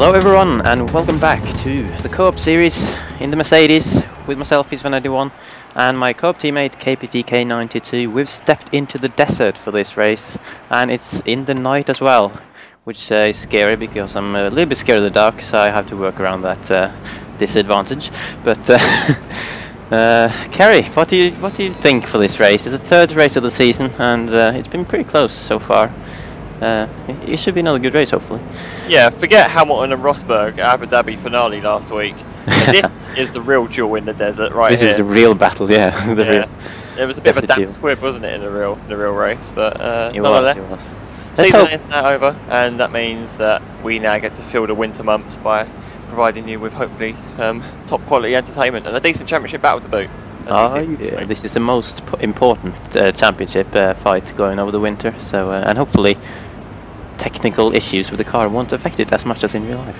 Hello everyone and welcome back to the co-op series in the Mercedes with myself, Fisi, and my co-op teammate KPTK92. We've stepped into the desert for this race and it's in the night as well, which is scary because I'm a little bit scared of the dark, so I have to work around that disadvantage. But Kerry, what do you think for this race? It's the third race of the season and it's been pretty close so far. It should be another good race, hopefully. Yeah, forget Hamilton and Rosberg Abu Dhabi finale last week. This is the real duel in the desert, right? This is a real battle, yeah. Real. It was a bit of a damp squib, wasn't it, in the real race? But nonetheless, season is now over, and that means that we now get to fill the winter months by providing you with hopefully top quality entertainment and a decent championship battle to boot. Yeah. This is the most important championship fight going over the winter, so and hopefully technical issues with the car won't affect it as much as in real life.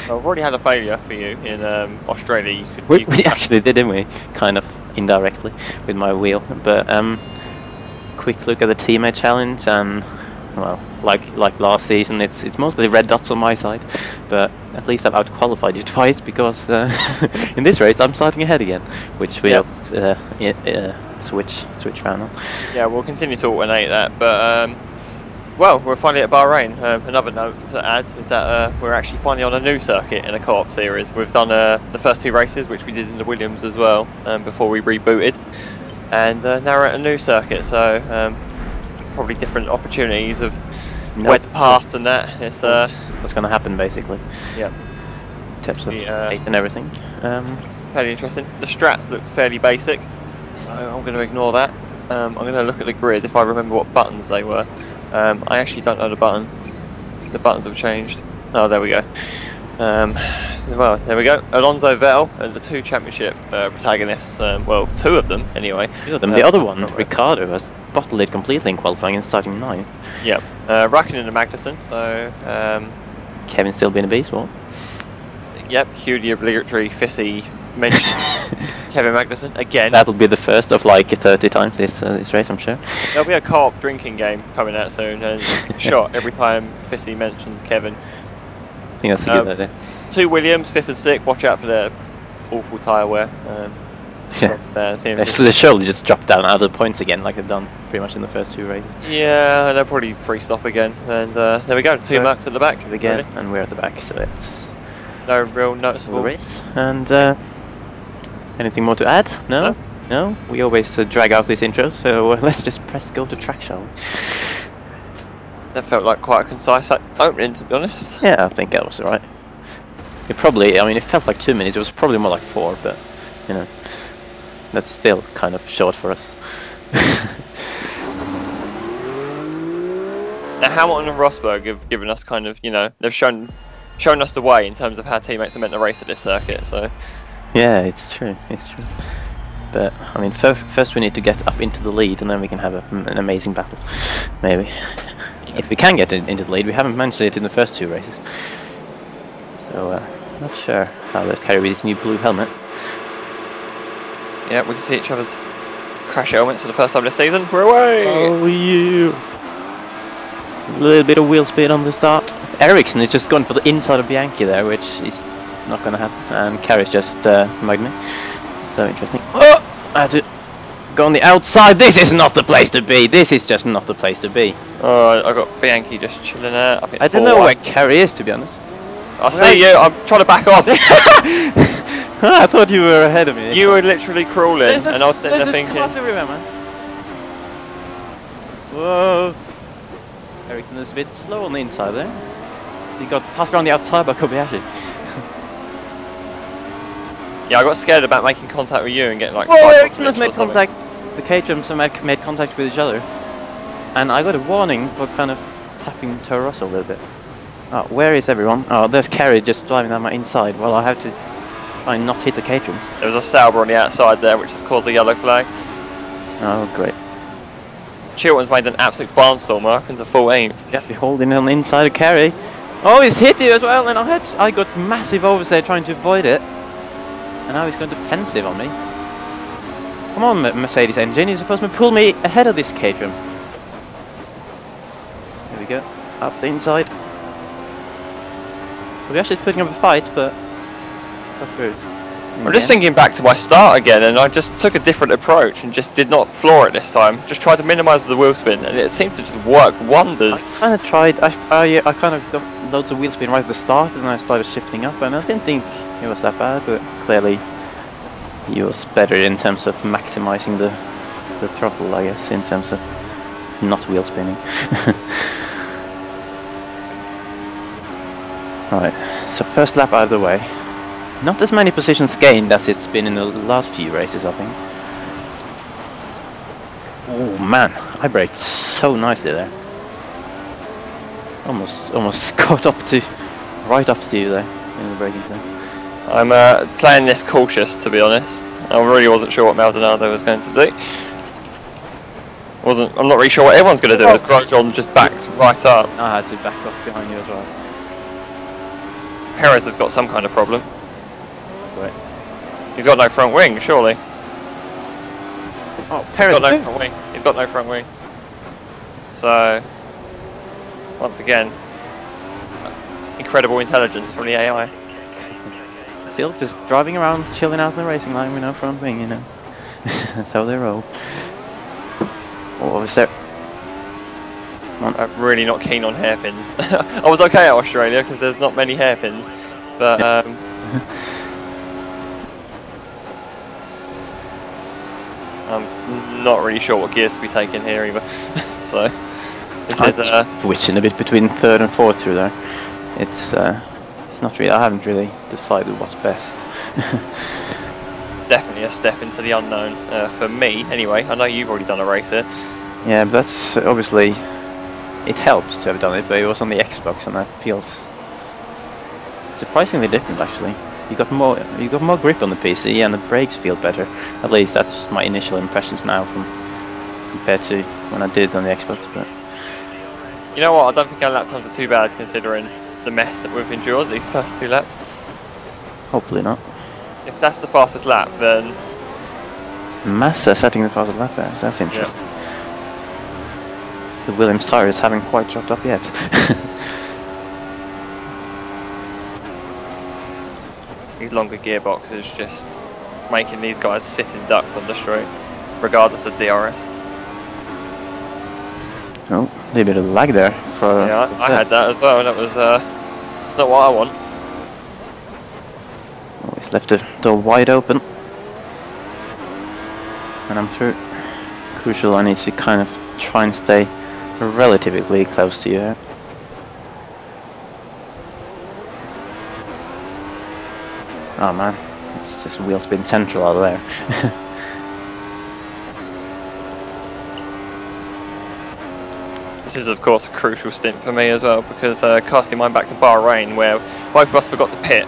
Well, we've already had a failure for you in Australia. We actually did, didn't we? Kind of indirectly with my wheel. But quick look at the teammate challenge, and well, like last season, it's mostly red dots on my side, but at least I've out-qualified you twice because in this race I'm starting ahead again, which we'll switch round on. Yeah, we'll continue to alternate that, but well, we're finally at Bahrain. Another note to add is that we're actually finally on a new circuit in a co-op series. We've done the first two races, which we did in the Williams as well, before we rebooted, and now we're at a new circuit, so probably different opportunities of where to pass and that. It's what's going to happen basically. Yeah. In terms of pace and everything. Fairly interesting. The strats looked fairly basic, so I'm going to ignore that. I'm going to look at the grid if I remember what buttons they were. I actually don't know the button. The buttons have changed. Oh, there we go. Well, there we go. Alonso, Vettel, and the two championship protagonists. Well, two of them anyway. Two of them. The other one, Ricardo, has bottled it completely in qualifying and starting 9. Yeah. Raikkonen and Magnussen. So Kevin's still being a beast. What? Yep. Cue the obligatory Fisi mention. Kevin Magnussen again. That'll be the first of like 30 times this race, I'm sure. There'll be a co-op drinking game coming out soon, and shot every time Fisi mentions Kevin. I think that's a good idea. 2 Williams, 5th and 6th. Watch out for their awful tyre wear. Yeah. So they surely just drop down out of the points again, like they've done pretty much in the first 2 races. Yeah, they'll probably free stop again. And there we go. 2 Mercs at the back again, and we're at the back, so it's no real noticeable race. And anything more to add? No? No? We always drag out this intro, so let's just press go to track, shall we? That felt like quite a concise opening, to be honest. Yeah, I think that was alright. It probably, I mean, it felt like 2 minutes, it was probably more like 4, but, you know, that's still kind of short for us. Now, Hamilton and Rosberg have given us kind of, you know, they've shown us the way in terms of how teammates are meant to race at this circuit, so... Yeah, it's true, But, I mean, first we need to get up into the lead and then we can have an amazing battle, maybe. If we can get into the lead, we haven't managed it in the first 2 races. So, not sure how let's carry with this new blue helmet. Yeah, we can see each other's crash helmets for the first time this season. We're away! Oh, you! A little bit of wheel speed on the start. Ericsson is just going for the inside of Bianchi there, which is not going to happen. And Carrie's just mugged me. So interesting. Oh! I had to go on the outside. This is not the place to be. This is just not the place to be. Oh, I got Bianchi just chilling there. I don't know where Carrie is, to be honest. I see you. I'm trying to back off. I thought you were ahead of me. You were literally crawling, and I was sitting there thinking. Everywhere, man. Whoa! Ericsson is a bit slow on the inside there. He got passed around the outside by Kobayashi. Yeah, I got scared about making contact with you and getting like. Whoa! Ericsson has made contact. The K-drums have made contact with each other, and I got a warning for kind of tapping Toro Rosso a little bit. Oh, where is everyone? Oh, there's Kerry just driving down my inside. Well, I have to try and not hit the K-drums. There was a Sauber on the outside there, which has caused a yellow flag. Oh, great. Chilton's made an absolute barnstormer into 14th. Yeah, we're holding on the inside of Kerry. Oh, he's hit you as well, and I got massive oversteer trying to avoid it. And now he's going defensive on me. Come on, Mercedes engine, you're supposed to pull me ahead of this K-drum. There we go, up the inside. we're actually putting up a fight, but got through. I'm just thinking back to my start again, and I just took a different approach and just did not floor it this time. Just tried to minimise the wheel spin, and it seems to just work wonders. I kind of tried. I kind of got loads of wheel spin right at the start, and then I started shifting up, and I didn't think it was that bad, but clearly he was better in terms of maximising the throttle, I guess, in terms of not wheel spinning. Right, so first lap out of the way. Not as many positions gained as it's been in the last few races, I think. Oh man, I braked so nicely there. Almost got up to, right up to you there in the braking zone. I'm playing this cautious, to be honest. I really wasn't sure what Maldonado was going to do. I'm not really sure what everyone's going to do, as Grosjean just backs right up. I had to back up behind you as well. Perez has got some kind of problem. Right. He's got no front wing, surely. Oh, Perez. He's got no front wing. He's got no front wing. So, once again, incredible intelligence from the AI. Still just driving around, chilling out in the racing line with no front wing, you know. That's how they roll. What was there? I'm really not keen on hairpins. I was okay at Australia because there's not many hairpins, but I'm not really sure what gears to be taking here either. So this is switching a bit between third and fourth through there. It's not really. I haven't really decided what's best. Definitely a step into the unknown for me. Anyway, I know you've already done a race here. Yeah, but that's obviously. It helps to have done it, but it was on the Xbox, and that feels surprisingly different. Actually, you got more grip on the PC, and the brakes feel better. At least that's my initial impressions now, compared to when I did on the Xbox. But you know what? I don't think our lap times are too bad considering the mess that we've endured these first 2 laps. Hopefully not. If that's the fastest lap, then Massa setting the fastest lap there. So that's interesting. Yeah. The Williams tires haven't quite dropped up yet. These longer gearboxes just making these guys sit in ducks on the straight, regardless of DRS. Oh, a little bit of lag there. Yeah, I had that as well, and that was it's not what I want. Oh, he's left the door wide open, and I'm through. Crucial, I need to kind of try and stay relatively close to you here. Oh man, it's just wheel spin central out of there. This is of course a crucial stint for me as well, because casting mine back to Bahrain, where both of us forgot to pit,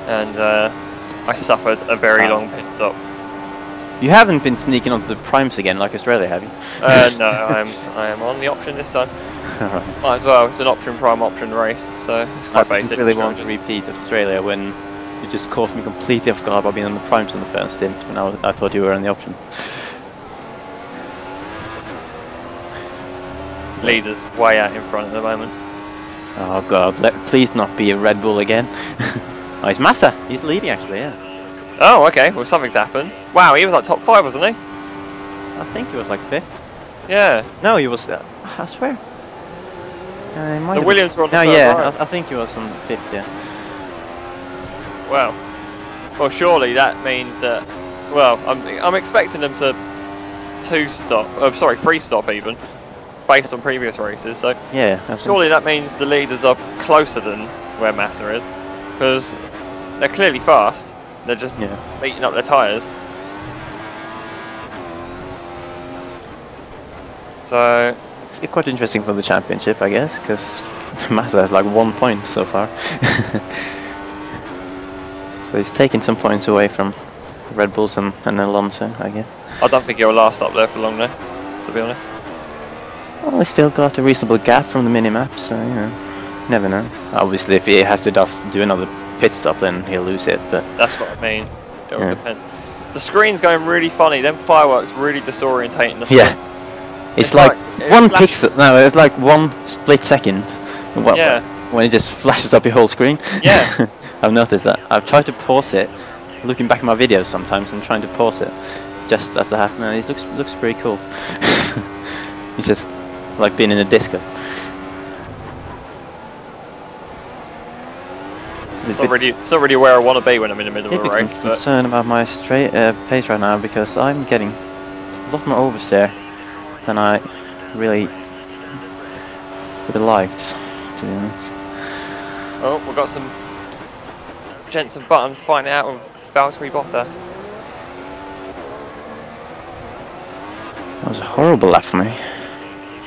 and I suffered a very long pit stop. You haven't been sneaking onto the primes again like Australia, have you? No, I am on the option this time. Right. Might as well. It's an option prime option race, so it's quite basic. I really want to repeat of Australia when you just caught me completely off guard by being on the primes in the first stint when I thought you were on the option. Leaders way out in front at the moment. Oh god, please not be a Red Bull again. Oh, it's Massa. He's leading actually, yeah. Oh, okay. Well, something's happened. Wow, he was like top 5, wasn't he? I think he was like 5th. Yeah. No, he was. I swear. The Williams were on the no, third, yeah, right? I think he was on 5th, yeah. Well, surely that means that. Well, I'm expecting them to 3 stop even, based on previous races. So yeah. Surely that means the leaders are closer than where Massa is, because they're clearly fast. They're just beating up their tyres. So it's quite interesting for the championship, I guess, because Massa has like 1 point so far. So he's taking some points away from Red Bulls and Alonso, I guess. I don't think he'll last up there for long though, to be honest. Well, he's still got a reasonable gap from the mini-map, so, you know, never know. Obviously, if he has to just do another pit stop, then he'll lose it, but... That's what I mean. It all depends. The screen's going really funny. Them fireworks really disorientating the Yeah. It's like one pixel. No, it's like 1 split second. Yeah. when it just flashes up your whole screen. Yeah. I've noticed that. I've tried to pause it, looking back at my videos sometimes and trying to pause it just as it happened, and it looks pretty cool. It's just like being in a disco. It's not really where I want to be when I'm in the middle of a race. I'm concerned about my straight pace right now because I'm getting a lot more oversteer than I really would have liked, to be honest. Oh, we've got some Jensen Button fighting out with Valtteri Bottas. That was a horrible lap for me.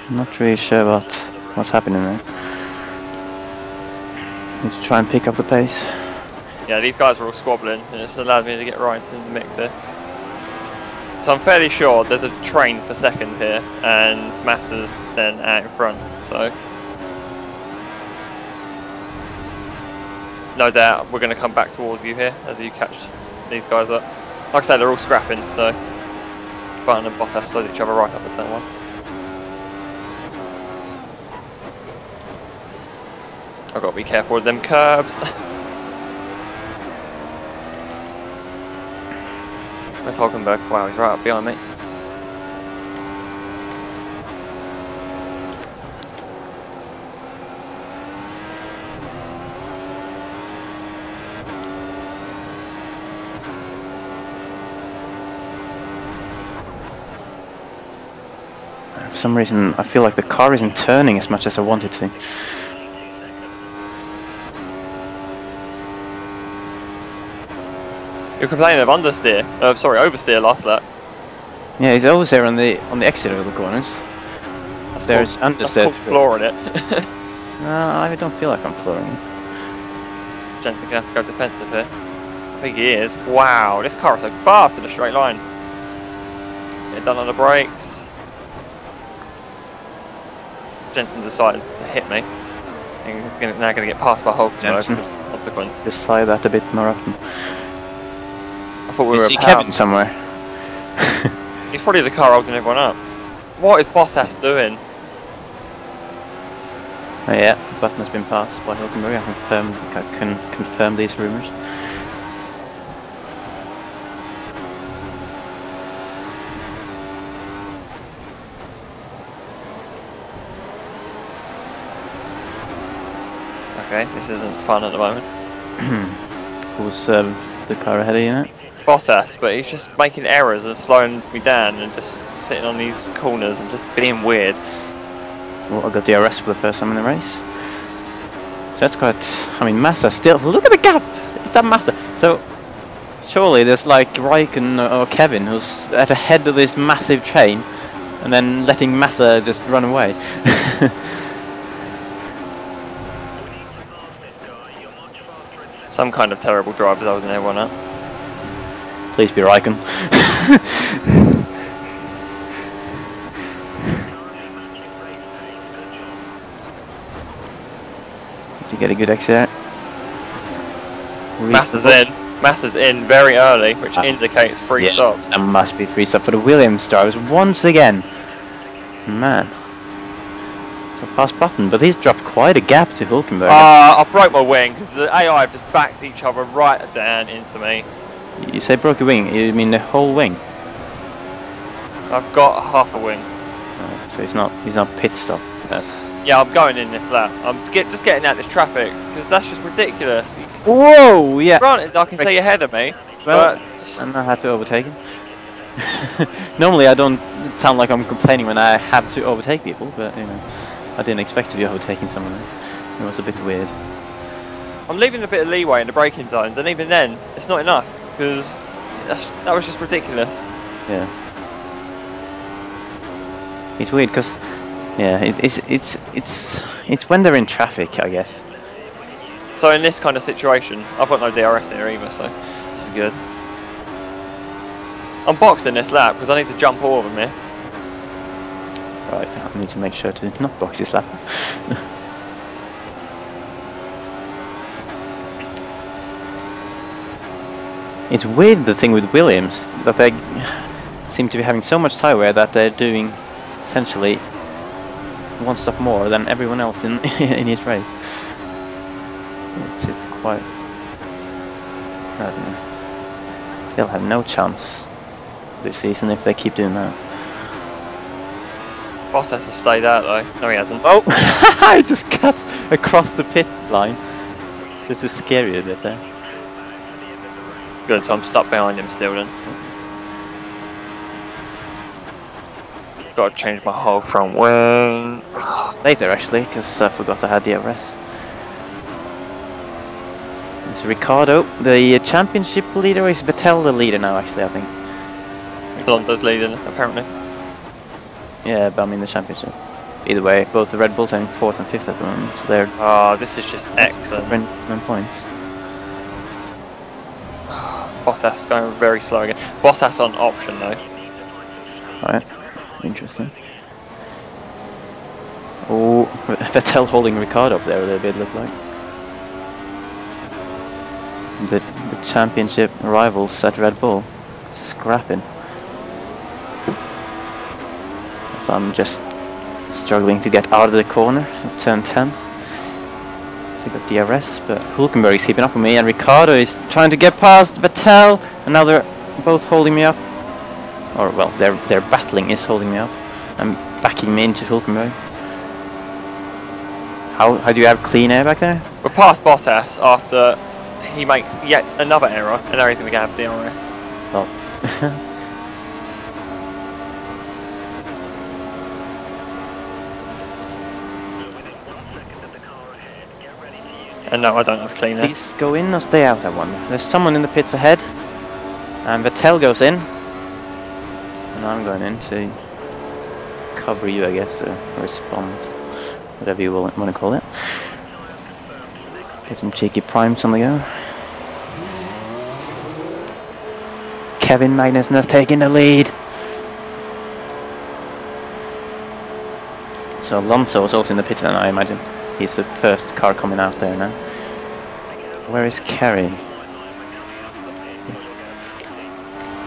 I'm not really sure about what's happening there. Need to try and pick up the pace. Yeah, these guys are all squabbling, and it's allowed me to get right in the mix here. So I'm fairly sure there's a train for second here, and Master's then out in front. So no doubt we're going to come back towards you here as you catch these guys up. Like I said, they're all scrapping, so Button and Bottas slowed each other right up the turn one. I've got to be careful with them curbs. Where's Hulkenberg? Wow, he's right up behind me. For some reason, I feel like the car isn't turning as much as I wanted to. You're complaining of understeer. Sorry, oversteer last lap. Yeah, he's always there on the exit of the corners. There's understeer. That's called flooring it. No, I don't feel like I'm flooring. Jensen gonna have to go defensive here. I think he is. Wow, this car is so fast in a straight line. Get done on the brakes. Jensen decides to hit me. And he's now going to get passed by Hulkenberg as a consequence. Just slide that a bit more often. I thought we were see Kevin somewhere. He's probably the car holding everyone up. What is Bottas doing? Oh yeah, Button has been passed by Hulkenberg. I can confirm these rumours. Okay, this isn't fun at the moment. Who's the car ahead of you now? Bottas, but he's just making errors and slowing me down and just sitting on these corners and just being weird. Well, I got DRS for the first time in the race. So that's quite... I mean, Massa still... Look at the gap! It's that Massa. So, surely there's like Raikkonen or Kevin who's at the head of this massive train and then letting Massa just run away. Some kind of terrible driver's holding everyone up. Please be Raikkonen. Did you get a good exit? Massa's in very early, which indicates three stops. That must be 3 stops for the Williams drivers once again. Man. So fast Button, but he's dropped quite a gap to Hulkenberg. I broke my wing because the AI have just backed each other right down into me. You say broke a wing, you mean the whole wing? I've got half a wing. Oh, so he's not pit stop. Yeah, I'm going in this lap. I'm just getting out this traffic because that's just ridiculous. Whoa, yeah. Granted, I can see ahead of me, well, but and I had to overtake him. Normally I don't sound like I'm complaining when I have to overtake people, but you know, I didn't expect to be overtaking someone. It was a bit weird. I'm leaving a bit of leeway in the braking zones, and even then, it's not enough because that was just ridiculous. Yeah. It's weird because, yeah, it's when they're in traffic, I guess. So in this kind of situation, I've got no DRS here either, so this is good. I'm boxing this lap because I need to jump all of them here. Right, I need to make sure to not box this lap. It's weird, the thing with Williams, that they seem to be having so much tyre wear that they're doing essentially one stop more than everyone else in in his race. It's quite. I don't know. They'll have no chance this season if they keep doing that. Boss has to stay there though. No, he hasn't. Oh! I just cut across the pit line. Just to scare you a bit there. Good, so I'm stuck behind him still then. Got to change my whole front wing. Later actually, because I forgot I had DRS. It's Ricardo, the championship leader, or is Vettel the leader now actually, I think? Alonso's leading, apparently. Yeah, but I mean the championship. Either way, both the Red Bulls are in 4th and 5th at the moment, so they're... Oh, this is just excellent. 9 points. Bottas going very slow again. Bottas on option though. Alright, interesting. Oh, Vettel holding Ricardo up there a little bit, looked like. The championship rivals at Red Bull scrapping. So I'm just struggling to get out of the corner of turn 10. So I got DRS, but Hulkenberg is keeping up with me, and Ricardo is trying to get past Vettel, and now they're both holding me up. Or well, their battling is holding me up. I'm backing me into Hulkenberg. How do you have clean air back there? We're past Bottas after he makes yet another error, and now he's going to have DRS. Well. And no, I don't have clean air. These go in or stay out, I wonder. There's someone in the pits ahead, and Vettel goes in, and I'm going in to cover you, I guess, or respond, whatever you want to call it. Get some cheeky primes on the go. Kevin Magnussen has taken the lead. So Alonso is also in the pit, and I imagine he's the first car coming out there now. Where is Kerry?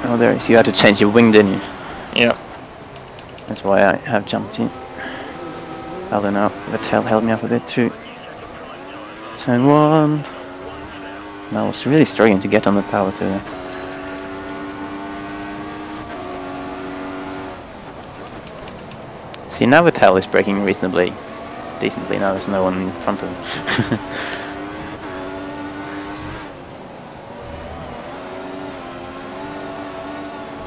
Oh, there he is. You had to change your wing, didn't you? Yeah. That's why I have jumped in. I don't know. Vettel held me up a bit through turn 1. And I was really struggling to get on the power through there. See, now Vettel is braking reasonably decently. Now there's no one in front of him.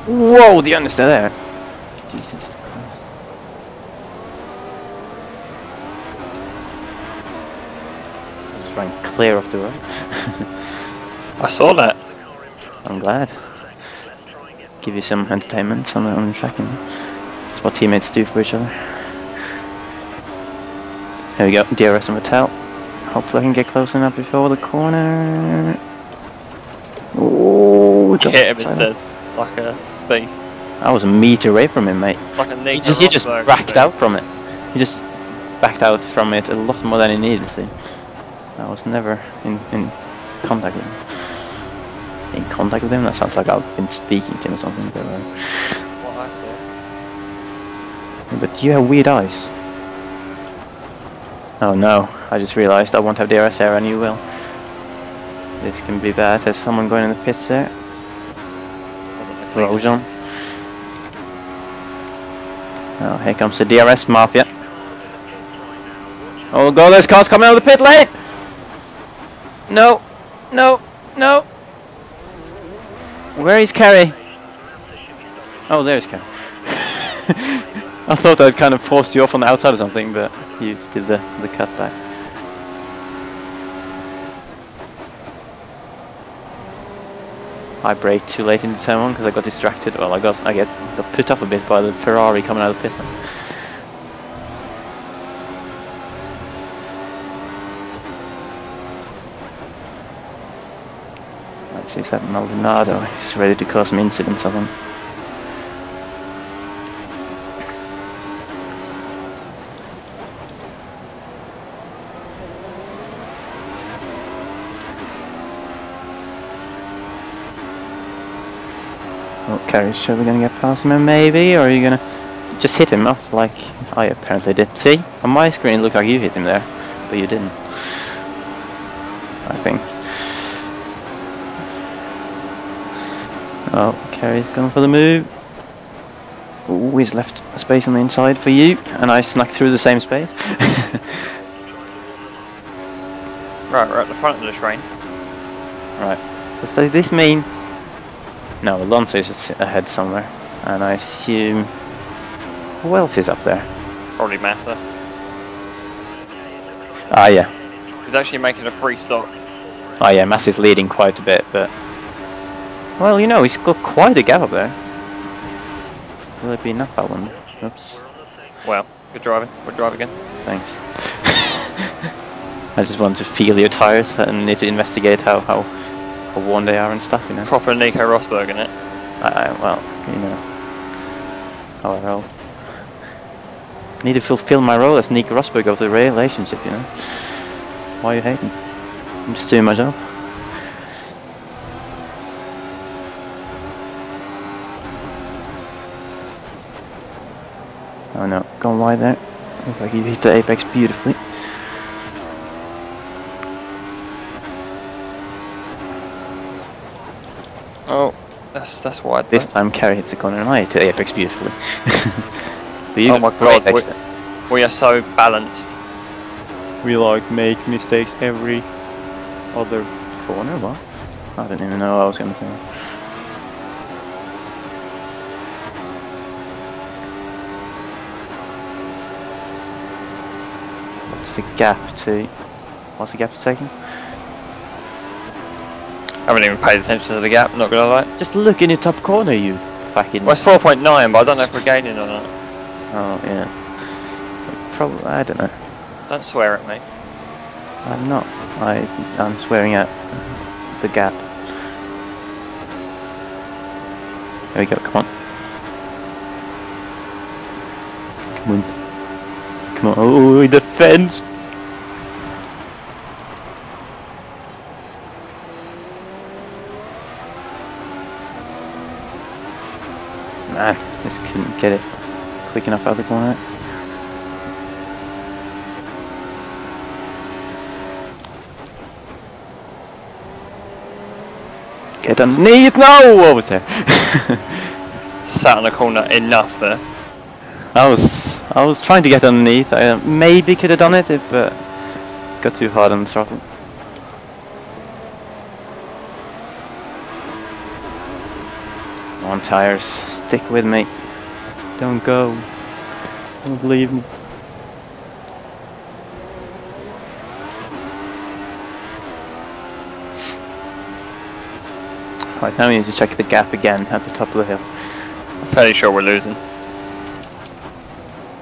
Whoa, the understeer there. Jesus Christ. Just ran clear off the road. I saw that. I'm glad. Give you some entertainment on the tracking. That's what teammates do for each other. Here we go, DRS and Vettel. Hopefully I can get close enough before the corner. Oh, Hit him instead, like a beast. I was a meter away from him, mate. It's like a He just backed out from it. He just backed out from it a lot more than he needed to. I was never in contact with him. In contact with him? That sounds like I've been speaking to him or something. But, What I saw. but you have weird eyes. Oh no, I just realised I won't have DRS there and you will. This can be bad. There's someone going in the pits there. Grosjean. Oh, here comes the DRS Mafia. Oh god, there's cars coming out of the pit lane! No, no, no! Where is Kerry? Oh, there's Kerry. I thought I'd kind of forced you off on the outside or something, but you did the cutback. I braked too late into turn 1 because I got distracted. Well, I got put off a bit by the Ferrari coming out of the pit lane. Actually, it's that Maldonado. He's ready to cause some incidents, I think. Okay, sure we're gonna get past him maybe, or are you gonna just hit him off like I apparently did? See, on my screen it looked like you hit him there, but you didn't. I think. Oh, Kerry's gone for the move. Ooh, he's left a space on the inside for you, and I snuck through the same space. Right, we're at the front of the train. Right. Does this mean... No, Alonso is ahead somewhere, and I assume... Who else is up there? Probably Massa. Ah, yeah. He's actually making a free stop. Oh yeah, Massa's leading quite a bit, but... Well, you know, he's got quite a gap up there. Will it be enough, that one? Oops. Well, good driving. We'll drive again. Thanks. I just want to feel your tyres and need to investigate how worn they are and stuff, you know. Proper Nico Rosberg in it. Well, you know. How I roll. Need to fulfill my role as Nico Rosberg of the relationship, you know. Why are you hating? I'm just doing my job. Oh no, gone wide there. Looks like you hit the apex beautifully. Oh, that's wide. This time Kerry hits the corner and I hit the apex beautifully. Oh my god, we are so balanced. We like make mistakes every other corner, what? I didn't even know what I was gonna say. What's the gap to... What's the gap to taking? I haven't even paid attention to the gap, not gonna lie. Just look in your top corner, you fucking... Well, it's 4.9, but I don't know if we're gaining or not. Oh, yeah. Probably, I don't know. Don't swear at me. I'm not. I'm swearing at the gap. There we go, come on. Come on. Come on, oh, he defends! Man, just couldn't get it quick enough out of the corner. Get underneath! No! What was there? Sat on the corner enough there. I was trying to get underneath. I maybe could have done it, but got too hard on the throttle. Come on, tires, stick with me. Don't go. Don't leave me. Right, now we need to check the gap again at the top of the hill. I'm fairly sure we're losing.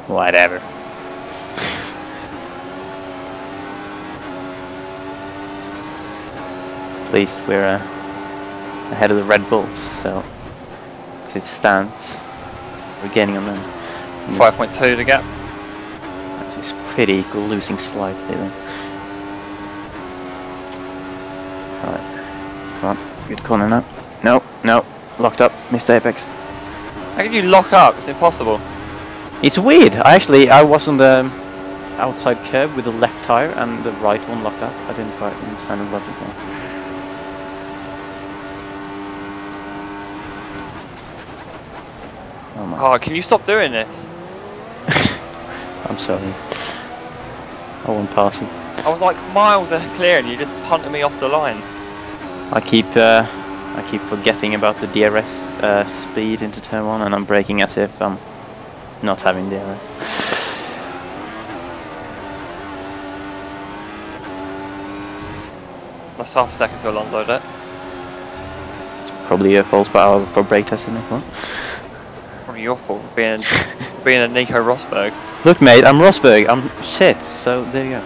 Whatever. At least we're ahead of the Red Bulls, so as it stands, we're gaining on them. 5.2 the gap. Which is pretty equal, losing slightly then. Alright, come on, good corner now. No, no, locked up, missed apex. How can you lock up? It's impossible. It's weird. I was on the outside curb with the left tire and the right one locked up. I didn't quite understand the logic there. Oh my. Oh, can you stop doing this? I'm sorry. I won't pass you. I was like miles clear and you just punted me off the line. I keep forgetting about the DRS speed into turn 1 and I'm braking as if I'm not having DRS. Lost half a second to Alonso there. It's probably your fault for brake testing it, what? Probably your fault for being a Nico Rosberg. Look mate, I'm Rosberg, I'm shit, so there you go.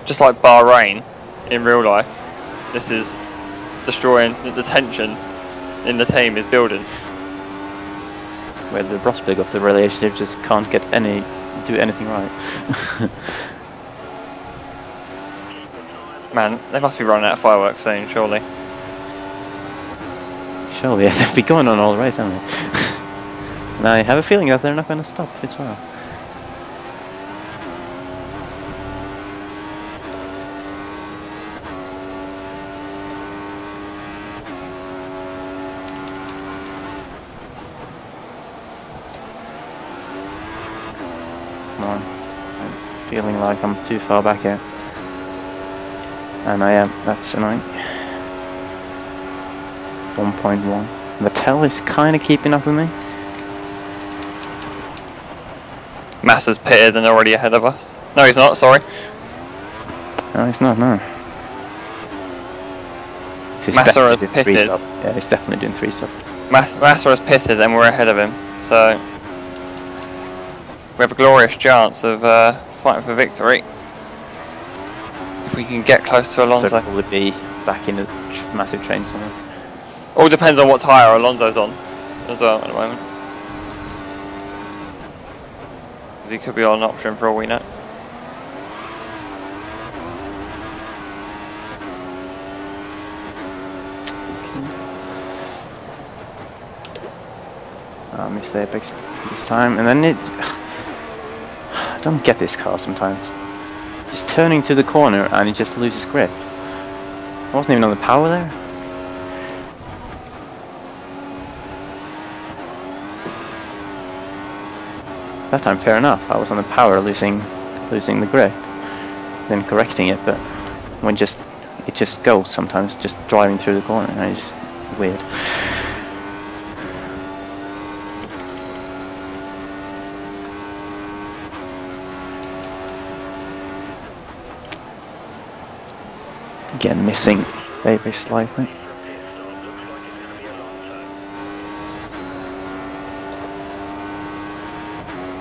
Just like Bahrain in real life, this is destroying the tension in the team is building. Where the Rosberg of the relationship just can't do anything right. Man, they must be running out of fireworks soon, surely. Surely, yes, they've been going on all the race, haven't they? And I have a feeling that they're not going to stop as well. feeling like I'm too far back here. And I am, that's annoying. 1.1. Vettel is kind of keeping up with me. Massa's pitted and already ahead of us. No, he's not, sorry. No, he's not, no. Massa has pitted. Yeah, he's definitely doing 3 stop. Massa has pitted and we're ahead of him, so we have a glorious chance of fighting for victory. If we can get close to Alonso. So probably be back in a massive train somewhere. All depends on what tyre Alonso's on as well at the moment. Because he could be on option for all we know. I missed the apex this time, and then I don't get this car sometimes. He's turning to the corner and he just loses grip. I wasn't even on the power there. That time, fair enough. I was on the power, losing the grip, then correcting it. But when it just goes sometimes, just driving through the corner, and it's just weird. Again, missing very slightly.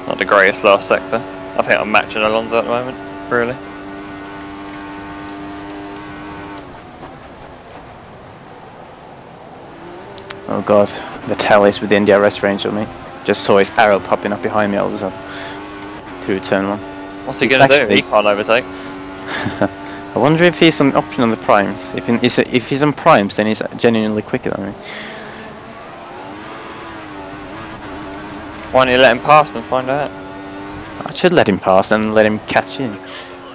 Not the greatest last sector. I think I'm matching Alonso at the moment, really. Oh god, Vettel is within the DRS range of me. Just saw his arrow popping up behind me all of a sudden. Through turn 1. What's he going to do? He can't overtake. I wonder if he's an option on the primes. If he's on primes, then he's genuinely quicker than me. Why don't you let him pass and find out? I should let him pass and let him catch you,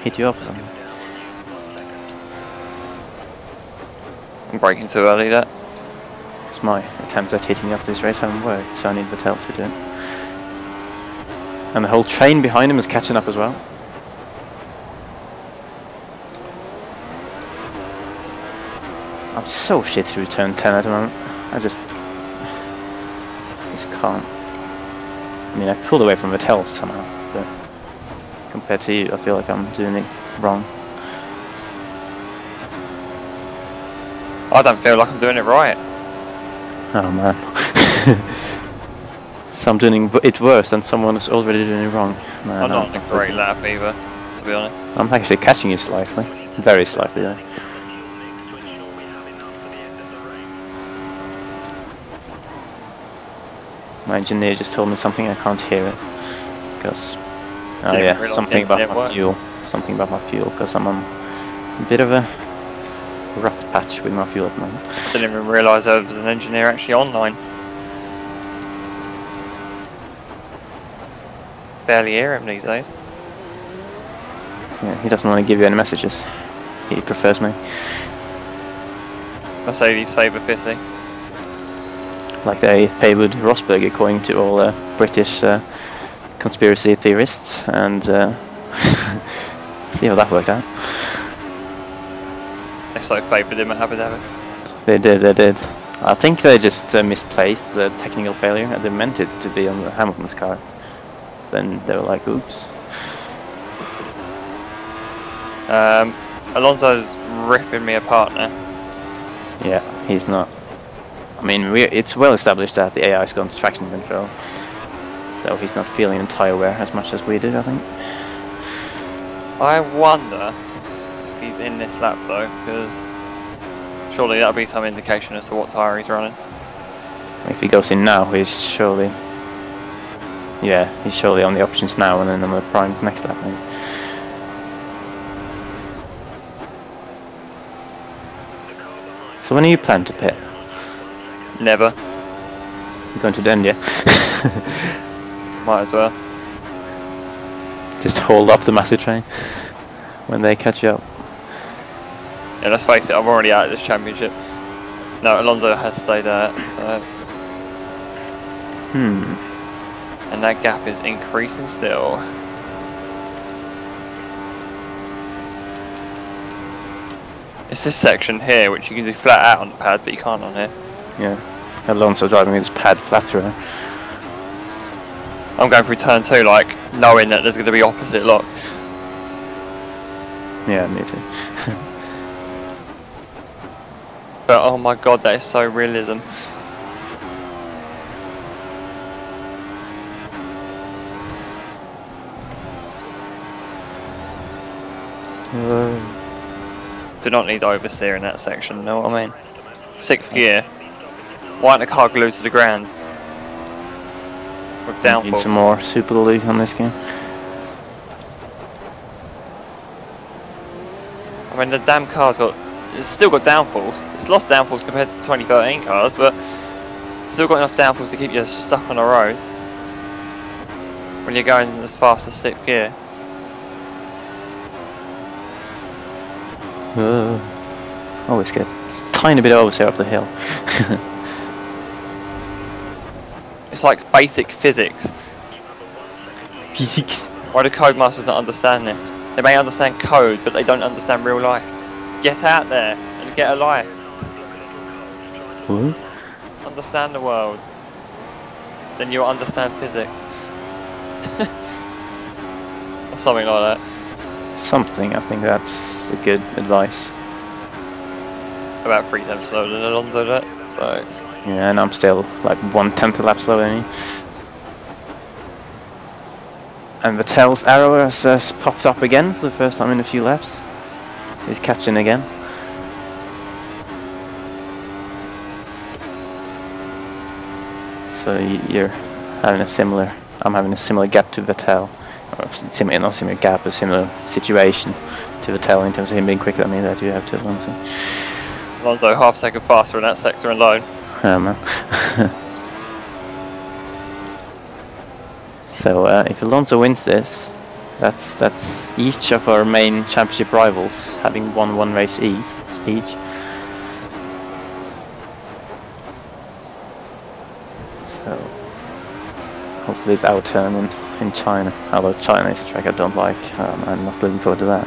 hit you up or something. I'm braking too early there. It's my attempt at hitting you off this race haven't worked, so I need Vettel to do it. And the whole train behind him is catching up as well. I'm so shit through turn 10 at the moment. I just can't. I mean, I pulled away from Vettel somehow, but compared to you, I feel like I'm doing it wrong. I don't feel like I'm doing it right. Oh man. So I'm doing it worse than someone who's already doing it wrong. Man, I'm not in a great lap either, to be honest. I'm actually catching you slightly. Very slightly though. My engineer just told me something, I can't hear it. Because, oh yeah, something about my fuel. Something about my fuel, because I'm on a bit of a rough patch with my fuel at the moment. I didn't even realise there was an engineer actually online. Barely hear him these days. Yeah, he doesn't want to give you any messages. He prefers me. Mercedes favour Fisi. Like they favoured Rosberg according to all British conspiracy theorists, and see how that worked out. They so favoured him at Abu Dhabi. They did. I think they just misplaced the technical failure, and they meant it to be on the Hamilton's car. Then they were like, oops. Alonso's ripping me apart now. Yeah, he's not. I mean, it's well established that the AI has gone to traction control, so he's not feeling the tyre wear as much as we do, I think. I wonder if he's in this lap though, because surely that'll be some indication as to what tyre he's running. If he goes in now, he's surely... Yeah, he's surely on the options now and then on the primes next lap, maybe. So when are you planned to pit? Never. You're going to the end, yeah? Might as well. Just hold up the massive train when they catch you up. Yeah, let's face it, I'm already out of this championship. No, Alonso has stayed out, so... And that gap is increasing still. It's this section here which you can do flat out on the pad, but you can't on here. Yeah. Alonso driving his pad flat through. I'm going through turn 2 like knowing that there's going to be opposite lock. Yeah, me too. But oh my god, that is so realism. Do not need oversteer in that section, know what I mean? 6th gear. Why aren't the car glued to the ground? With downforce. Need some more super glue on this game. I mean, the damn car's it's still got downforce. It's lost downforce compared to the 2013 cars, but still got enough downforce to keep you stuck on the road when you're going as fast as 6th gear. Always get a tiny bit oversteer up the hill. It's like basic physics. Physics. Why do Codemasters not understand this? They may understand code, but they don't understand real life. Get out there and get a life. What? Understand the world. Then you'll understand physics. Or something like that. Something, I think that's a good advice. About 3 times slower than Alonso that, so... Yeah, and I'm still like 1/10 a lap slower than you. And Vettel's arrow has popped up again for the first time in a few laps. He's catching again. So you're having a similar... I'm having a similar gap to Vettel. Or similar, not similar gap, but similar situation to Vettel in terms of him being quicker than me that you have to Alonso. Alonso half a second faster in that sector alone. Oh man. So if Alonso wins this, that's each of our main championship rivals having won one race each. So hopefully it's our turn in China. Although China is a track I don't like, I'm not looking forward to that.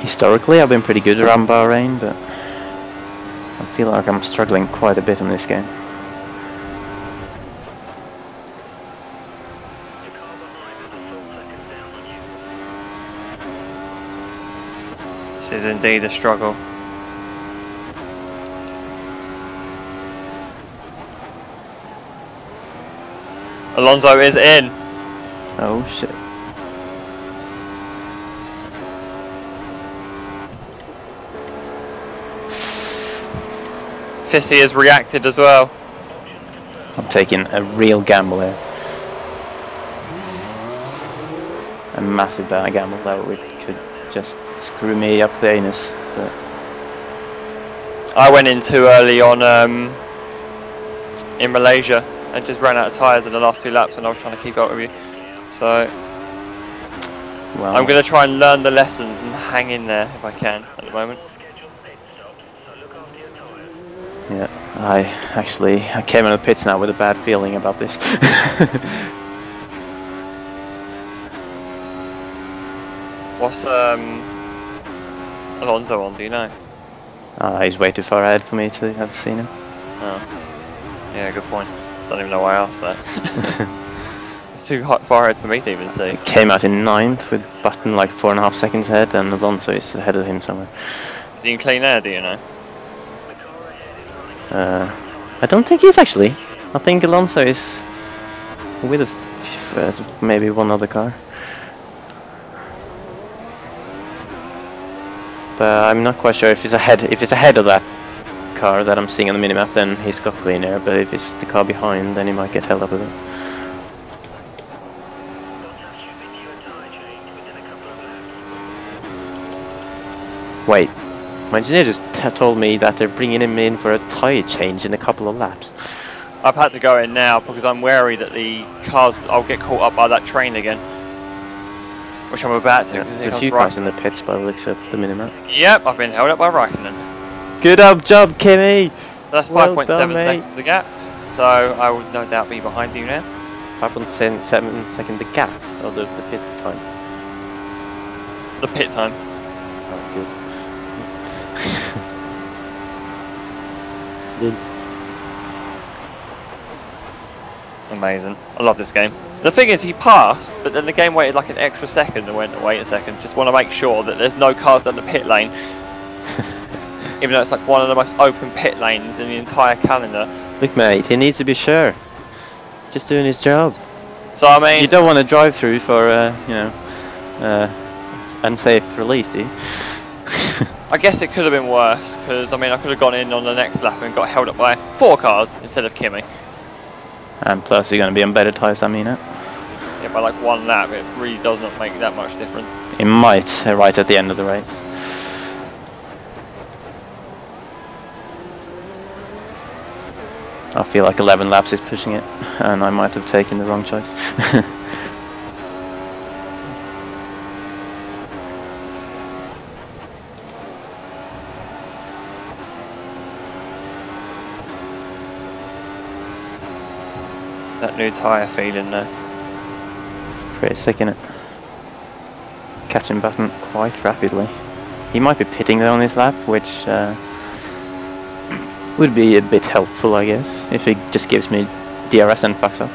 Historically, I've been pretty good around Bahrain, but I feel like I'm struggling quite a bit in this game. This is indeed a struggle. Alonso is in. Oh shit. Fisi has reacted as well. I'm taking a real gamble here. A massive gamble that could just screw me up the anus. But I went in too early on in Malaysia and just ran out of tyres in the last 2 laps when I was trying to keep up with you. So well, I'm going to try and learn the lessons and hang in there if I can at the moment. yeah, I came in the pits now with a bad feeling about this. What's Alonso on, do you know? He's way too far ahead for me to have seen him. Oh. Yeah, good point. Don't even know why I asked that. It's too far ahead for me to even see. Came out in 9th with Button like 4.5 seconds ahead, and Alonso is ahead of him somewhere. Is he in clean air, do you know? I don't think he's actually. I think Alonso is with maybe one other car. But I'm not quite sure if he's ahead. If it's ahead of that car that I'm seeing on the minimap, then he's got clean air. But if it's the car behind, then he might get held up a bit. Wait, my engineer just told me that they're bringing him in for a tyre change in a couple of laps. I've had to go in now because I'm wary that the cars, I'll get caught up by that train again. Which I'm about to. Yeah, there's a few cars in the pits by the looks of the minimap. Yep, I've been held up by Raikkonen. Good job, Kimmy! So that's Well 5.7 done, mate. seconds to gap. So I will no doubt be behind you now. 5.7 second the gap of the pit time. The pit time. Oh, good. Amazing. I love this game. The thing is, he passed, but then the game waited like an extra second and went, wait a second, just want to make sure that there's no cars down the pit lane. Even though it's like one of the most open pit lanes in the entire calendar. Look, mate, he needs to be sure. Just doing his job. So, I mean... You don't want to drive through for, you know, unsafe release, do you? I guess it could have been worse, because, I mean, I could have gone in on the next lap and got held up by 4 cars instead of Kimi. And plus, you're going to be on better tyres, I mean it. Yeah, by like 1 lap, it really does not make that much difference. It might, right at the end of the race. I feel like 11 laps is pushing it, and I might have taken the wrong choice. That new tyre feeling there. Pretty sick, innit? Catching button quite rapidly. He might be pitting though on this lap, which would be a bit helpful, I guess, if he just gives me DRS and fucks off.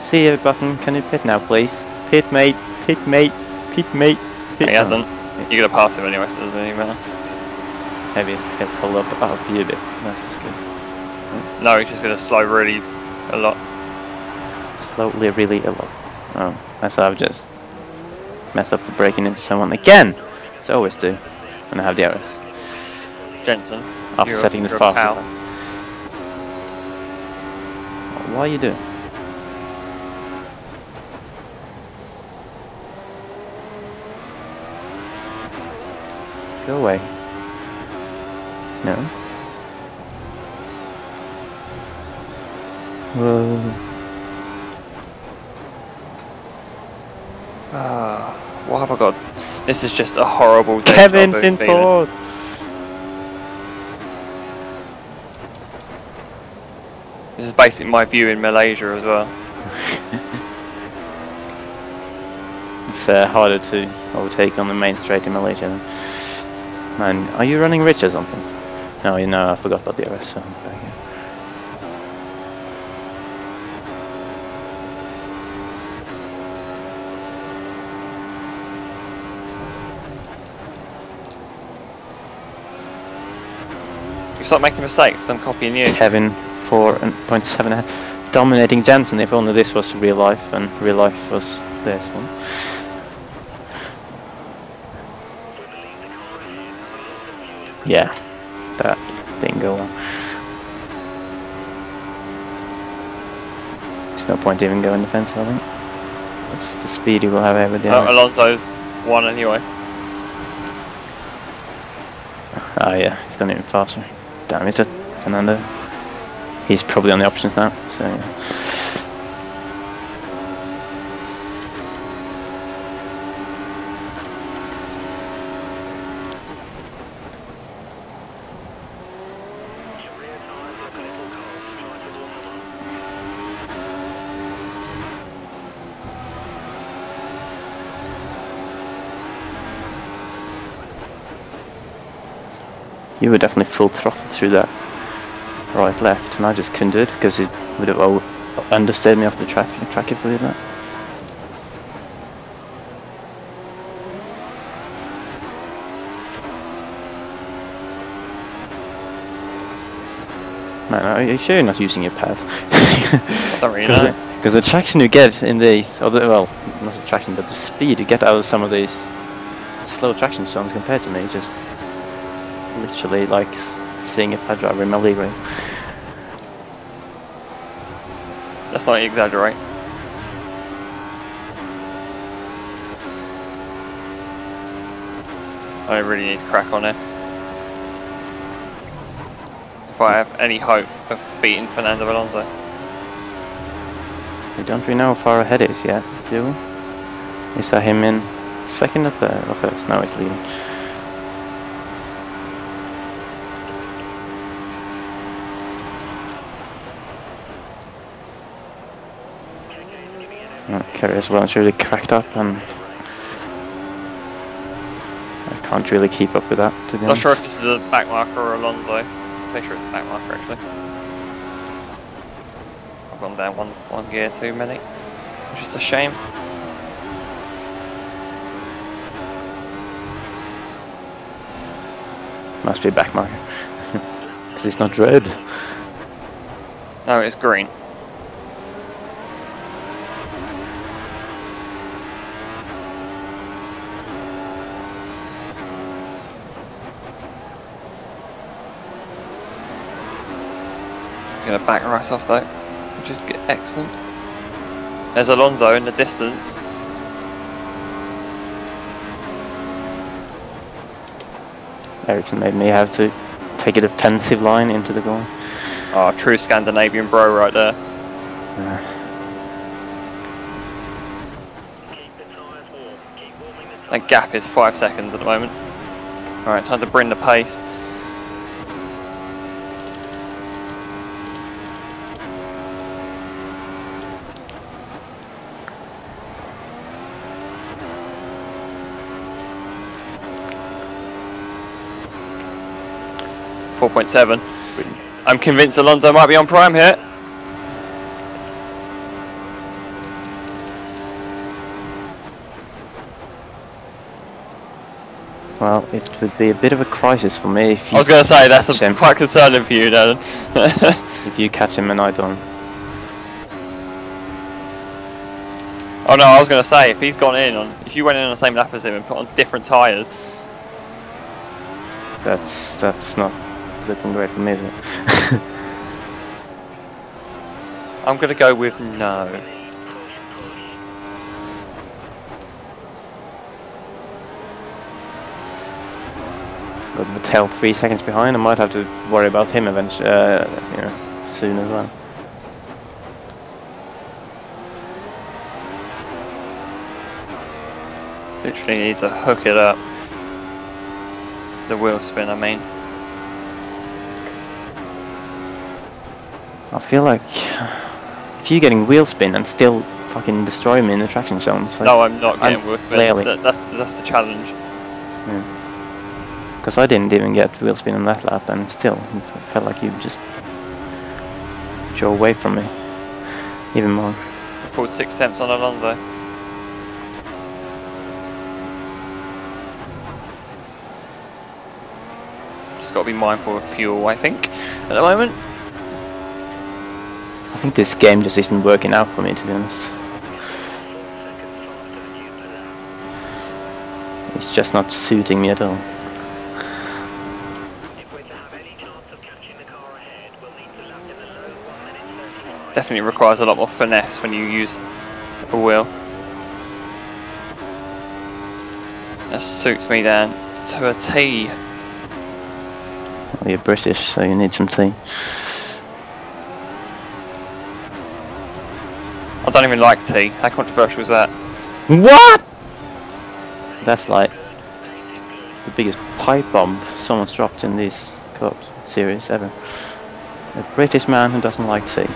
See you, Button, can you pit now, please? Pit mate, pit mate, pit mate, pit. He hasn't. You're going to pass him anyway, so it doesn't even matter. Heavy, he'll pull up you a bit. That's good. No, he's just going to slow really a lot. Slowly, really a lot. Oh, that's how I've just messed up the braking into someone again! As I always do when I have DRS. Jensen, Offsetting the fastest lap. What are you doing? Go away. No. Whoa. What have I got? This is just a horrible day. Kevin's in fourth. This is basically my view in Malaysia as well. It's harder to overtake on the main straight in Malaysia then. Man, are you running rich or something? No, you know, I forgot about the RS. So I'm back here. You start making mistakes, I'm copying you. Kevin 4.7 ahead. Dominating Jensen, if only this was real life and real life was this one. Yeah, that didn't go well. There's no point even going defensive, I think. What's the speed he will have over there? Alonso's won anyway. Oh yeah, he's gone even faster. Damn it, Fernando. He's probably on the options now, so yeah. You were definitely full throttle through that right left, and I just couldn't do it because it would have understeered me off the track if we did that. Man, are you sure you're not using your pad? That's not really nice. Because the traction you get in these, or well, not the traction, but the speed you get out of some of these slow traction zones compared to me is just literally like seeing a pad driver in my league race. Let's not exaggerate. I really need to crack on it. If I have any hope of beating Fernando Alonso. We don't really know how far ahead it is yet, do we? Is that him in second or third or first? No, he's leading. Kerry as well, it's really cracked up, and I can't really keep up with that, to be Not honest. sure if this is a back marker or Alonso. Pretty sure it's a back marker actually. I've gone down one gear too many, which is a shame. Must be a back marker. Because it's not red. No, it's green. It's going to back right off though, which is excellent. There's Alonso in the distance. Ericsson made me have to take a defensive line into the goal. Oh, true Scandinavian bro right there. That gap is 5 seconds at the moment. Alright, time to bring the pace. .7. I'm convinced Alonso might be on prime here. Well, it would be a bit of a crisis for me if you... I was going to say, that's quite concerning for you, Dan. if you catch him and I don't. Oh no, I was going to say, if he's gone in on... If you went in on the same lap as him and put on different tyres... That's not looking great for me, is it? I'm going to go with no. Got Mattel 3 seconds behind. I might have to worry about him eventually, soon as well. Literally needs to hook it up. The wheel spin, I mean. I feel like if you're getting wheel spin and still fucking destroy me in the traction zones. Like, no, I'm not getting wheel spin. That's the challenge. Because I didn't even get wheel spin on that lap, and still it felt like you just drove away from me even more. I've pulled 6 temps on Alonso. Just got to be mindful of fuel, I think, at the moment. I think this game just isn't working out for me, to be honest. It's just not suiting me at all. Definitely requires a lot more finesse when you use a wheel. That suits me down to a T. Well, you're British, so you need some tea. I don't even like tea. How controversial is that? What? That's like the biggest pipe bomb someone's dropped in this Cup series ever. A British man who doesn't like tea.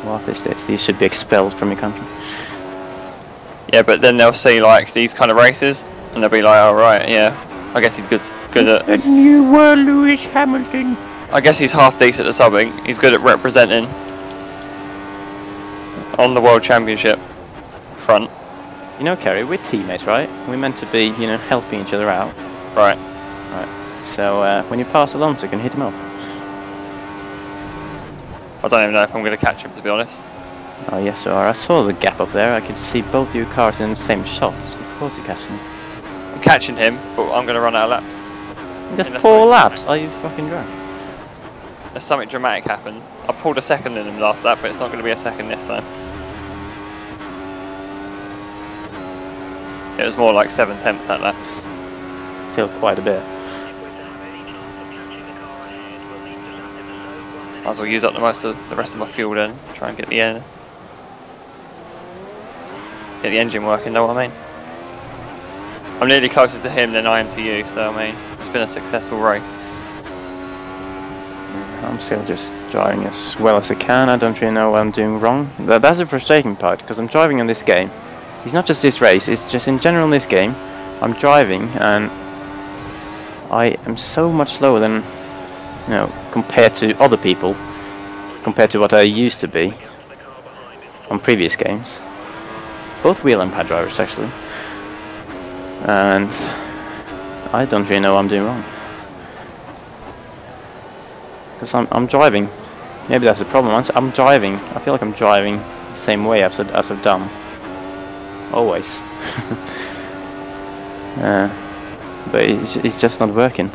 What is this? You should be expelled from your country. Yeah, but then they'll see like these kind of races, and they'll be like, "Oh right, yeah, I guess he's good at." And you were Lewis Hamilton. I guess he's half decent at something. He's good at representing on the World Championship front. You know, Kerry, we're teammates, right? We're meant to be, helping each other out. Right. Right. So when you pass Alonso, you can hit him up. I don't even know if I'm going to catch him, to be honest. Oh yes, you are. I saw the gap up there. I could see both your cars in the same shot. So of course you're catching him. I'm catching him, but I'm going to run out of laps. Just 4 laps. Are you fucking drunk? If something dramatic happens, I pulled a second in him last lap, but it's not going to be a second this time. It was more like 7 tenths that lap. Still quite a bit. Might as well use up the rest of my fuel then. Try and get the engine working, know what I mean? I'm nearly closer to him than I am to you, so I mean, it's been a successful race. I'm I'm still just driving as well as I can. I don't really know what I'm doing wrong. That's the frustrating part, because I'm driving on this game. It's not just this race, it's just in general in this game. I'm driving and I am so much slower than, you know, compared to other people, compared to what I used to be on previous games. Both wheel and pad drivers actually. And I don't really know what I'm doing wrong. Because I'm driving. Maybe that's the problem. I'm driving. I feel like I'm driving the same way as I've done. Always. But it's just not working.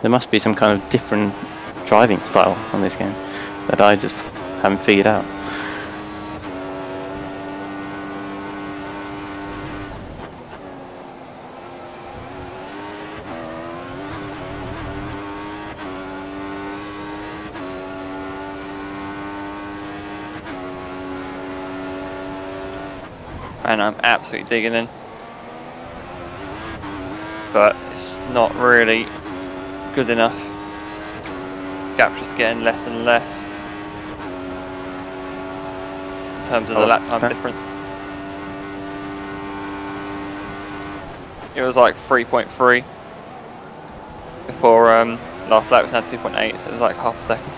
There must be some kind of different driving style on this game that I just haven't figured out. And I'm absolutely digging in, but it's not really good enough. Gap's just getting less and less in terms of the lap time difference. It was like 3.3 before last lap. It's now 2.8, so it was like half a second.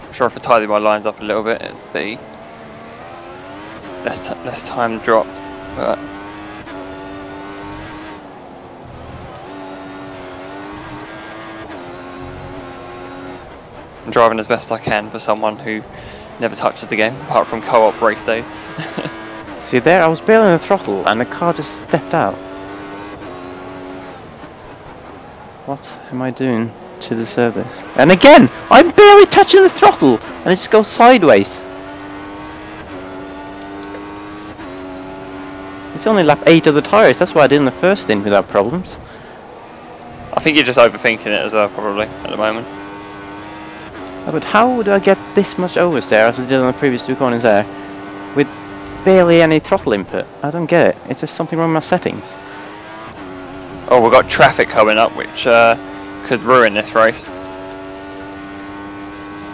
I'm sure if I tidy my lines up a little bit, it'd be less time dropped. But I'm driving as best I can for someone who never touches the game, apart from co-op race days. See there, I was barely on the throttle and the car just stepped out. What am I doing to deserve this? And again, I'm barely touching the throttle and it just goes sideways. It's only lap 8 of the tyres, that's why I did in the first stint without problems. I think you're just overthinking it as well, probably, at the moment. Oh, but how do I get this much oversteer as I did on the previous 2 corners there with barely any throttle input? I don't get it. It's just something wrong with my settings. Oh, we've got traffic coming up, which could ruin this race.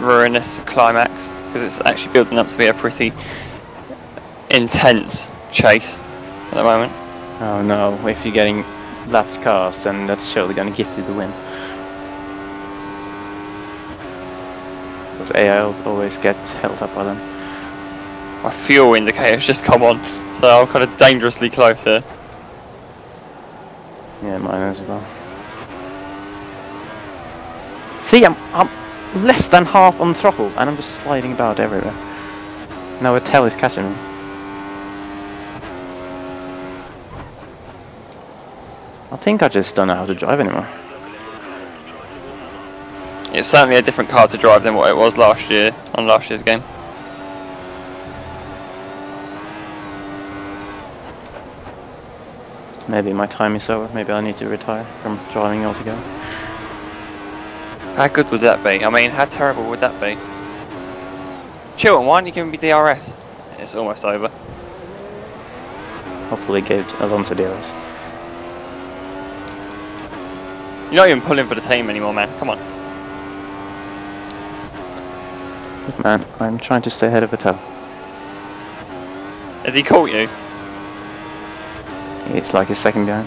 Ruin this climax, because it's actually building up to be a pretty intense chase at the moment. Oh no, if you're getting lapped cars, then that's surely going to give you the win. Because AI always gets held up by them. My fuel indicator's just come on, so I'm kind of dangerously close here. Yeah, mine as well. See, I'm less than half on the throttle, and I'm just sliding about everywhere. Now a tail is catching me. I think I just don't know how to drive anymore. It's certainly a different car to drive than what it was last year, on last year's game. Maybe my time is over, maybe I need to retire from driving altogether. How good would that be? I mean, how terrible would that be? Chilton, why aren't you giving me DRS? It's almost over. Hopefully give Alonso DRS. You're not even pulling for the team anymore, man. Come on. Look, man, I'm trying to stay ahead of Vettel. Has he caught you? It's like his second behind.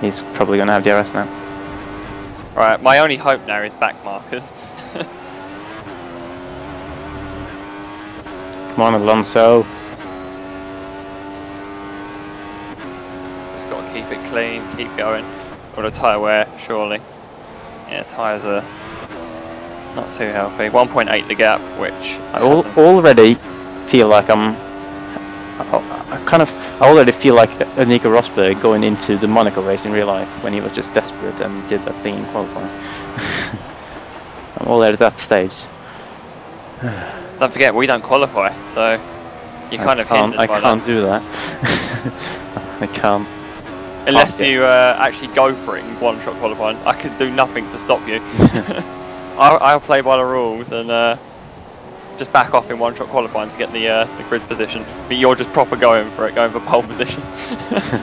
He's probably going to have DRS now. Right, my only hope now is back markers. Come on, Alonso. Just got to keep it clean, keep going. Got a tyre wear, surely. Yeah, tyres are not too healthy. 1.8 the gap, which I already feel like I already feel like a Nico Rosberg going into the Monaco race in real life when he was just desperate and did that thing in qualifying. I'm already at that stage. Don't forget, we don't qualify, so you're kind of hindered by that. I can't do that. I can't. Unless you actually go for it in one-shot qualifying, I can do nothing to stop you. I'll play by the rules and just back off in one-shot qualifying to get the grid position, but you're just proper going for it, going for pole position.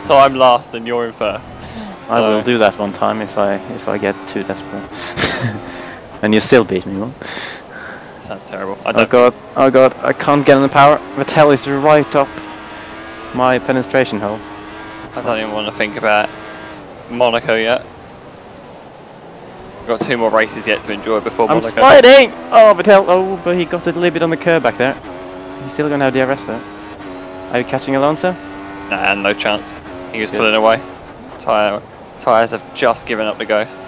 So I'm last and you're in first. I will do that one time if I get too desperate. And you still beat me, one. Sounds terrible. Oh god, I can't get in the power. Vettel is right up my penetration hole. I don't even want to think about Monaco yet. We've got 2 more races yet to enjoy before Monaco. I'm sliding! Oh, Vettel, oh, but he got a little bit on the curb back there. He's still going to have DRS though. Are you catching Alonso? Nah, no chance. He was pulling away. Tyres have just given up the ghost.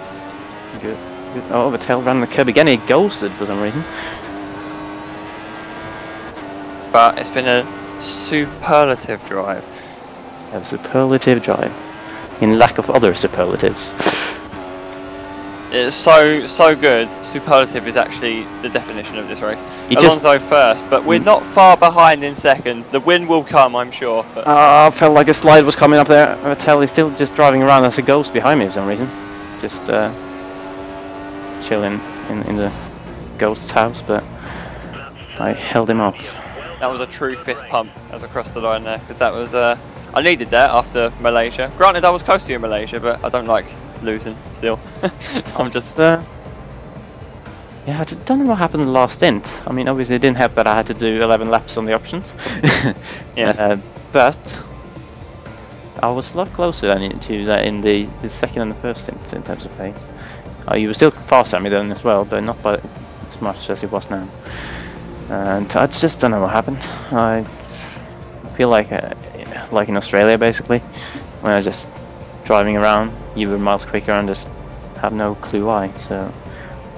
Good. Oh, Vettel ran the curb again. He ghosted for some reason. But it's been a superlative drive. A superlative drive. In lack of other superlatives. It's so good. Superlative is actually the definition of this race. Alonso first, but we're not far behind in second. The win will come, I'm sure. But I felt like a slide was coming up there. Vettel is still just driving around as a ghost behind me for some reason. Just chilling in the ghost's house, but I held him off. That was a true fist pump as I crossed the line there, because that was I needed that after Malaysia. Granted, I was close to you in Malaysia, but I don't like losing still. I'm just yeah, I don't know what happened in the last stint. I mean, obviously it didn't help that I had to do 11 laps on the options. Yeah, but I was a lot closer than to that in the second and the first stint in terms of pace. You were still faster than me then as well, but not by as much as it was now. And I just don't know what happened. I feel like in Australia basically, when I was just driving around, you were miles quicker and just have no clue why. So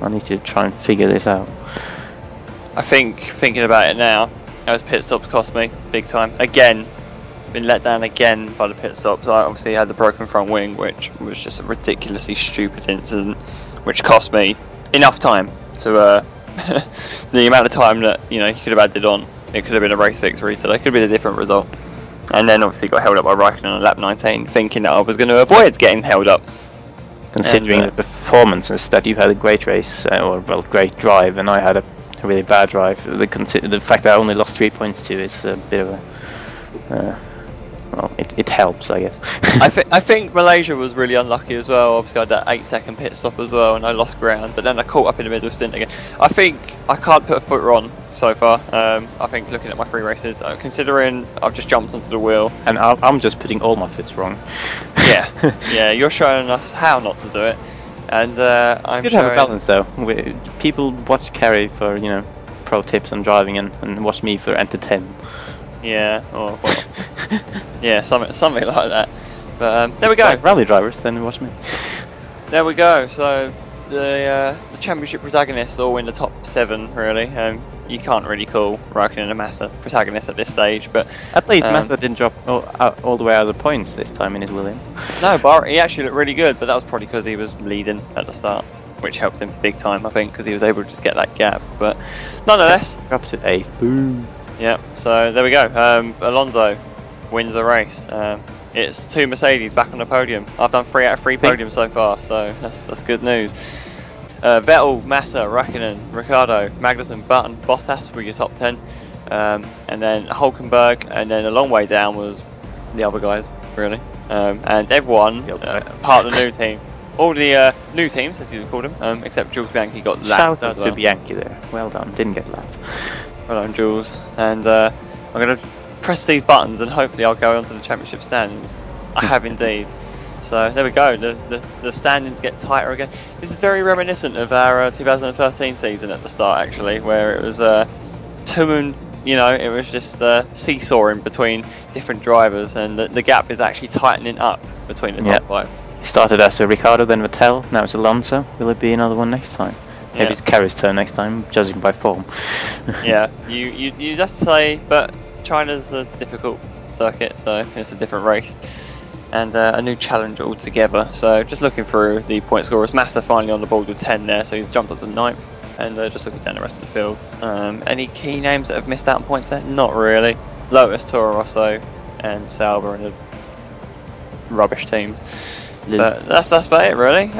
I need to try and figure this out. I think, thinking about it now, those pit stops cost me big time. Again, been let down again by the pit stops. I obviously had the broken front wing, which was just a ridiculously stupid incident, which cost me enough time to the amount of time that you could have added on. It could have been a race victory today. It could have been a different result. And then obviously got held up by Raikkonen on lap 19, thinking that I was going to avoid getting held up. Considering the performances that you had a great race, or well, great drive, and I had a really bad drive. The fact that I only lost 3 points to is a bit of a well, it helps, I guess. I think Malaysia was really unlucky as well. Obviously, I had that 8-second pit stop as well, and I lost ground. But then I caught up in the middle stint again. I think I can't put a foot wrong so far. I think looking at my 3 races, considering I've just jumped onto the wheel, and I'm just putting all my foots wrong. Yeah, you're showing us how not to do it, and it's good to have a balance though. People watch Kerry for pro tips on driving, and watch me for entertainment. Yeah, or well, yeah, something like that. But there we go. Like rally drivers, then watch me. There we go. So the championship protagonists all in the top 7, really. You can't really call Raikkonen a Massa protagonist at this stage, but at least Massa didn't drop all the way out of the points this time in his Williams. No, but he actually looked really good, but that was probably because he was leading at the start, which helped him big time, I think, because he was able to just get that gap. But nonetheless, up to 8th. Boom. Yeah, so there we go. Alonso wins the race. It's 2 Mercedes back on the podium. I've done 3 out of 3 podiums so far, so that's good news. Vettel, Massa, Raikkonen, Ricciardo, Magnussen, Button, Bottas were your top 10. And then Hulkenberg, and then a long way down was the other guys, really. And everyone, part of the new team. All the new teams, as you would call them, except Jules Bianchi got lapped. Shout out to Bianchi there. Well done, didn't get lapped. Well done, Jules. And I'm going to press these buttons and hopefully I'll go onto the championship standings. I have indeed. So there we go. The standings get tighter again. This is very reminiscent of our 2013 season at the start, actually, where it was it was just seesawing between different drivers, and the gap is actually tightening up between the top 5. It started as Ricciardo, then Vettel, now it's Alonso. Will it be another one next time? Maybe it's Kerry's turn next time, judging by form. Yeah, you have to say, but China's a difficult circuit, so it's a different race. And a new challenge altogether. So just looking through the point scorers, Massa finally on the board with 10 there, so he's jumped up to 9th. And just looking down the rest of the field. Any key names that have missed out on points there? Not really. Lotus, Toro Rosso, and Sauber and the rubbish teams. But that's about it, really.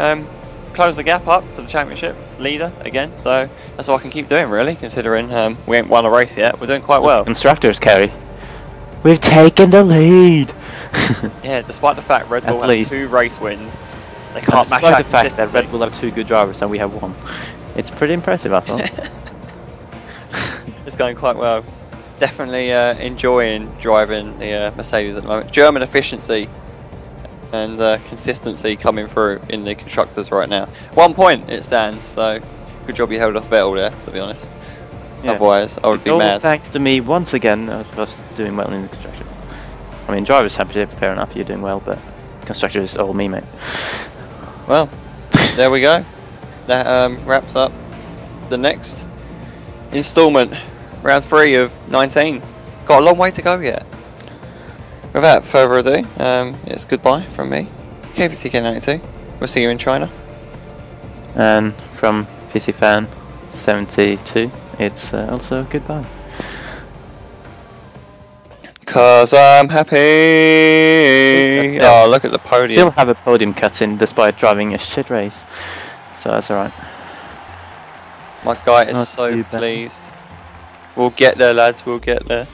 closed the gap up to the championship leader again. So that's all I can keep doing, really, considering we ain't won a race yet. We're doing quite well. Constructors, Kerry. We've taken the lead. Yeah, despite the fact Red Bull have 2 race wins, they can't match despite that the fact that consistency. Red Bull have 2 good drivers and we have 1. It's pretty impressive, I thought. It's going quite well. Definitely enjoying driving the Mercedes at the moment. German efficiency and consistency coming through in the constructors right now. 1 point it stands, so good job you held off Vettel there, to be honest. Yeah. Otherwise, I would be mad. Thanks to me once again of us doing well in the construction. I mean, drivers championship, fair enough, you're doing well, but constructor is all me, mate. Well, there we go. That wraps up the next instalment, round 3 of 19. Got a long way to go yet. Without further ado, it's goodbye from me, KPTK92. We'll see you in China. And from Fisi fan 72, it's also goodbye. 'Cause I'm happy. Oh, look at the podium. Still have a podium cut in despite driving a shit race, so that's alright. My guy is so pleased. We'll get there, lads, we'll get there.